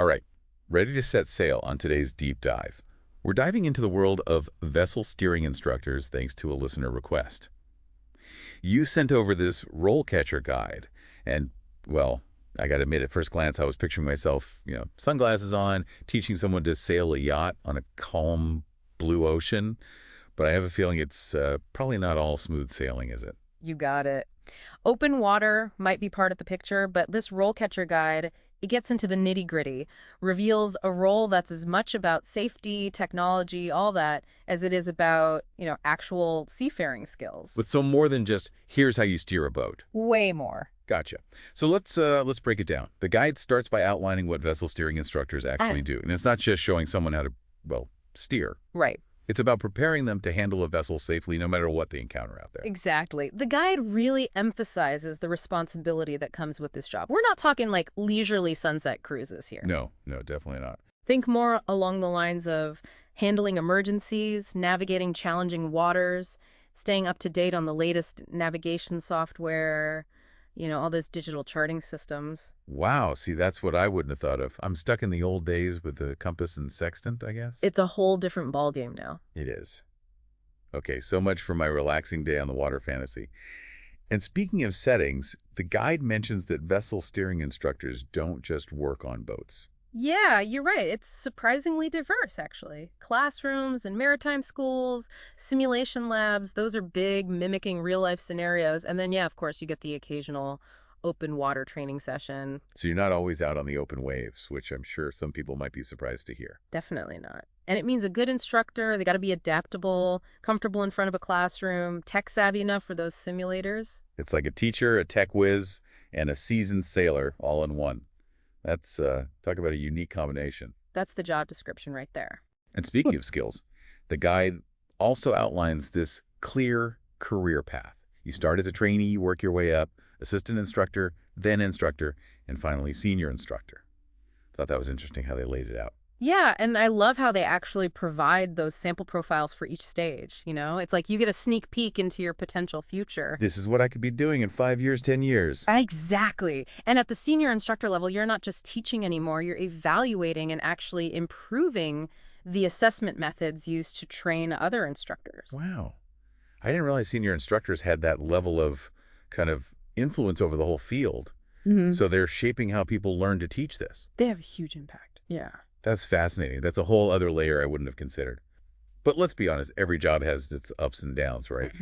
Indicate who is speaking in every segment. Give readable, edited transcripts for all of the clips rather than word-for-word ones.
Speaker 1: All right, ready to set sail on today's deep dive. We're diving into the world of vessel steering instructors thanks to a listener request. You sent over this RoleCatcher guide, and, well, I got to admit, at first glance, I was picturing myself, sunglasses on, teaching someone to sail a yacht on a calm blue ocean. But I have a feeling it's probably not all smooth sailing, is it?
Speaker 2: You got it. Open water might be part of the picture, but this RoleCatcher guide, it gets into the nitty-gritty, reveals a role that's as much about safety, technology, all that, as it is about, actual seafaring skills.
Speaker 1: But so more than just, here's how you steer a boat.
Speaker 2: Way more.
Speaker 1: Gotcha. So let's break it down. The guide starts by outlining what vessel steering instructors actually do. And it's not just showing someone how to, steer.
Speaker 2: Right.
Speaker 1: It's about preparing them to handle a vessel safely no matter what they encounter out there.
Speaker 2: Exactly. The guide really emphasizes the responsibility that comes with this job. We're not talking like leisurely sunset cruises here.
Speaker 1: No, definitely not.
Speaker 2: Think more along the lines of handling emergencies, navigating challenging waters, staying up to date on the latest navigation software, all those digital charting systems.
Speaker 1: Wow, see, that's what I wouldn't have thought of. I'm stuck in the old days with the compass and sextant, I guess.
Speaker 2: It's a whole different ballgame now.
Speaker 1: It is. Okay, so much for my relaxing day on the water fantasy. And speaking of settings, the guide mentions that vessel steering instructors don't just work on boats.
Speaker 2: Yeah, you're right. It's surprisingly diverse, actually. Classrooms and maritime schools, simulation labs, those are big, mimicking real-life scenarios. And then, yeah, of course, you get the occasional open water training session.
Speaker 1: So you're not always out on the open waves, which I'm sure some people might be surprised to hear.
Speaker 2: Definitely not. And it means a good instructor. They got to be adaptable, comfortable in front of a classroom, tech-savvy enough for those simulators.
Speaker 1: It's like a teacher, a tech whiz, and a seasoned sailor all in one. That's, talk about a unique combination.
Speaker 2: That's the job description right there.
Speaker 1: And speaking of skills, the guide also outlines this clear career path. You start as a trainee, you work your way up, assistant instructor, then instructor, and finally senior instructor. Thought that was interesting how they laid it out.
Speaker 2: Yeah, and I love how they actually provide those sample profiles for each stage, It's like you get a sneak peek into your potential future.
Speaker 1: This is what I could be doing in 5 years, 10 years.
Speaker 2: Exactly. And at the senior instructor level, you're not just teaching anymore, you're evaluating and actually improving the assessment methods used to train other instructors.
Speaker 1: Wow. I didn't realize senior instructors had that level of kind of influence over the whole field. So they're shaping how people learn to teach this.
Speaker 2: They have a huge impact. Yeah.
Speaker 1: That's fascinating. That's a whole other layer I wouldn't have considered. But let's be honest, every job has its ups and downs, right?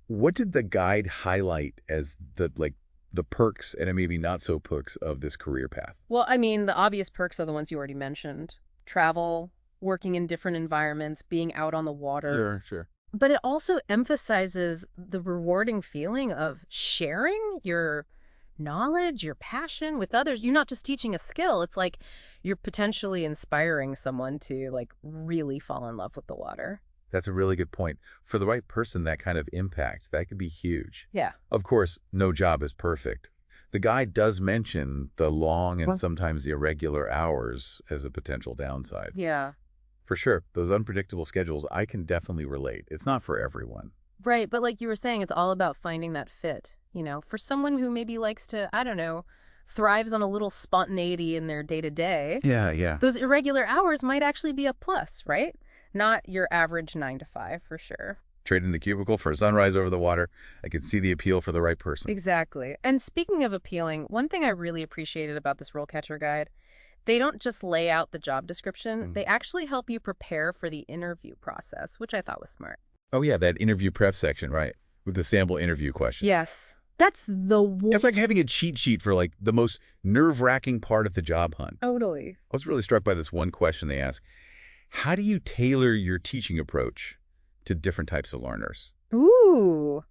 Speaker 1: What did the guide highlight as the perks and maybe not so perks of this career path?
Speaker 2: Well, I mean, the obvious perks are the ones you already mentioned. Travel, working in different environments, being out on the water.
Speaker 1: Sure.
Speaker 2: But it also emphasizes the rewarding feeling of sharing your knowledge, your passion with others. You're not just teaching a skill. It's like you're potentially inspiring someone to really fall in love with the water.
Speaker 1: That's a really good point. For the right person, that kind of impact, that could be huge.
Speaker 2: Yeah.
Speaker 1: Of course, no job is perfect. The guide does mention the long and sometimes irregular hours as a potential downside.
Speaker 2: Yeah.
Speaker 1: For sure. Those unpredictable schedules, I can definitely relate. It's not for everyone.
Speaker 2: Right. But like you were saying, it's all about finding that fit. For someone who maybe likes to, thrives on a little spontaneity in their day-to-day.
Speaker 1: Yeah.
Speaker 2: Those irregular hours might actually be a plus, right? Not your average 9 to 5, for sure.
Speaker 1: Trading the cubicle for a sunrise over the water. I can see the appeal for the right person.
Speaker 2: Exactly. And speaking of appealing, one thing I really appreciated about this RoleCatcher guide, they don't just lay out the job description. They actually help you prepare for the interview process, which I thought was smart.
Speaker 1: Oh, yeah, that interview prep section, right? With the sample interview question.
Speaker 2: Yes. That's the one.
Speaker 1: It's like having a cheat sheet for the most nerve-wracking part of the job hunt.
Speaker 2: Totally.
Speaker 1: I was really struck by this one question they ask. How do you tailor your teaching approach to different types of learners?
Speaker 2: Ooh,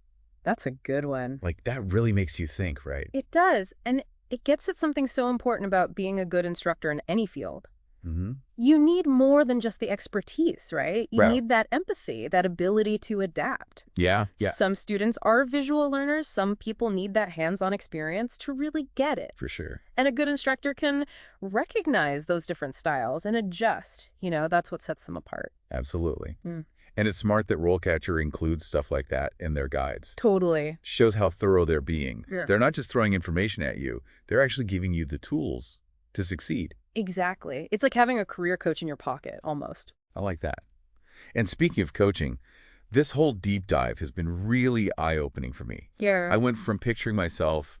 Speaker 2: that's a good one.
Speaker 1: That really makes you think, right?
Speaker 2: It does. And it gets at something so important about being a good instructor in any field. You need more than just the expertise, right? You need that empathy, that ability to adapt.
Speaker 1: Yeah.
Speaker 2: Some students are visual learners. Some people need that hands-on experience to really get it.
Speaker 1: For sure.
Speaker 2: And a good instructor can recognize those different styles and adjust. That's what sets them apart.
Speaker 1: Absolutely. And it's smart that RoleCatcher includes stuff like that in their guides.
Speaker 2: Totally.
Speaker 1: Shows how thorough they're being.
Speaker 2: Yeah.
Speaker 1: They're not just throwing information at you. They're actually giving you the tools to succeed.
Speaker 2: Exactly. It's like having a career coach in your pocket, almost.
Speaker 1: I like that. And speaking of coaching, this whole deep dive has been really eye-opening for me.
Speaker 2: Yeah.
Speaker 1: I went from picturing myself,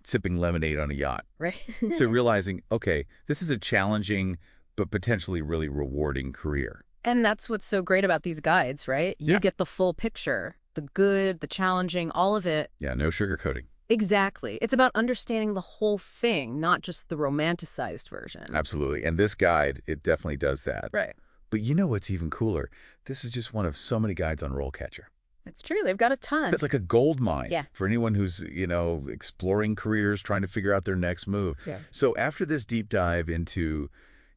Speaker 1: sipping lemonade on a yacht
Speaker 2: Right.
Speaker 1: to realizing, okay, this is a challenging but potentially really rewarding career.
Speaker 2: And that's what's so great about these guides, right? You
Speaker 1: Yeah.
Speaker 2: get the full picture, the good, the challenging, all of it.
Speaker 1: Yeah, no sugarcoating.
Speaker 2: Exactly. It's about understanding the whole thing, not just the romanticized version.
Speaker 1: Absolutely. And this guide, it definitely does that.
Speaker 2: Right.
Speaker 1: But you know what's even cooler? This is just one of so many guides on RoleCatcher.
Speaker 2: It's true. They've got a ton.
Speaker 1: That's like a gold mine
Speaker 2: Yeah.
Speaker 1: for anyone who's, exploring careers, trying to figure out their next move.
Speaker 2: Yeah.
Speaker 1: So after this deep dive into,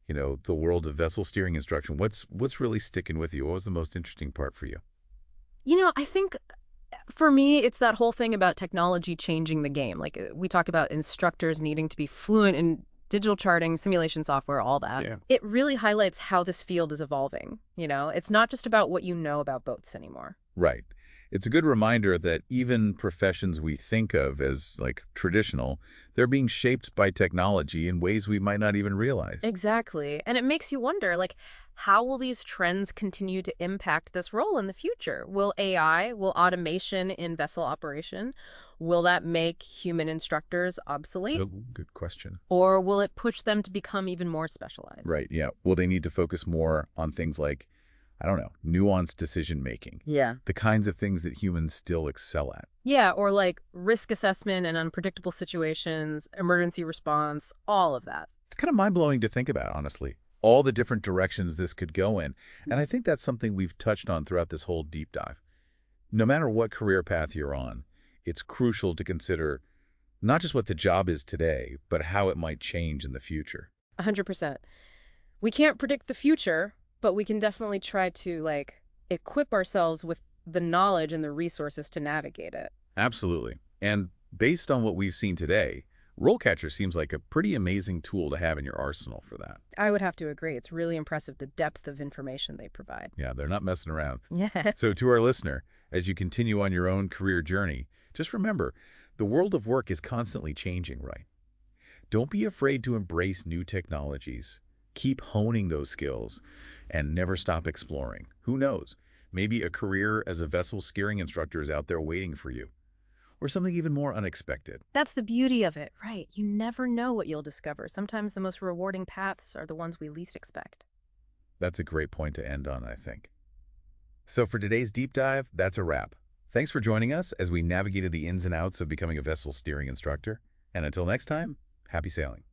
Speaker 1: the world of vessel steering instruction, what's really sticking with you? What was the most interesting part for you?
Speaker 2: I think for me, it's that whole thing about technology changing the game. Like we talk about instructors needing to be fluent in digital charting, simulation software, all that.
Speaker 1: Yeah.
Speaker 2: It really highlights how this field is evolving. It's not just about what you know about boats anymore.
Speaker 1: Right. It's a good reminder that even professions we think of as like traditional, they're being shaped by technology in ways we might not even realize.
Speaker 2: Exactly. And it makes you wonder, how will these trends continue to impact this role in the future? Will AI, will automation in vessel operation, will that make human instructors obsolete?
Speaker 1: Good question.
Speaker 2: Or will it push them to become even more specialized?
Speaker 1: Right, yeah. Will they need to focus more on things like, I don't know, nuanced decision-making?
Speaker 2: Yeah.
Speaker 1: The kinds of things that humans still excel at.
Speaker 2: Yeah, or risk assessment and unpredictable situations, emergency response, all of that.
Speaker 1: It's kind of mind-blowing to think about, honestly. All the different directions this could go in. And I think that's something we've touched on throughout this whole deep dive. No matter what career path you're on, it's crucial to consider not just what the job is today, but how it might change in the future.
Speaker 2: 100%. We can't predict the future, but we can definitely try to, equip ourselves with the knowledge and the resources to navigate it.
Speaker 1: Absolutely. And based on what we've seen today, RoleCatcher seems like a pretty amazing tool to have in your arsenal for that.
Speaker 2: I would have to agree. It's really impressive, the depth of information they provide.
Speaker 1: Yeah, they're not messing around.
Speaker 2: Yeah.
Speaker 1: So to our listener, as you continue on your own career journey, just remember, the world of work is constantly changing, right? Don't be afraid to embrace new technologies. Keep honing those skills and never stop exploring. Who knows? Maybe a career as a vessel steering instructor is out there waiting for you. Or something even more unexpected.
Speaker 2: That's the beauty of it, right? You never know what you'll discover. Sometimes the most rewarding paths are the ones we least expect.
Speaker 1: That's a great point to end on, I think. So for today's deep dive, that's a wrap. Thanks for joining us as we navigated the ins and outs of becoming a vessel steering instructor. And until next time, happy sailing.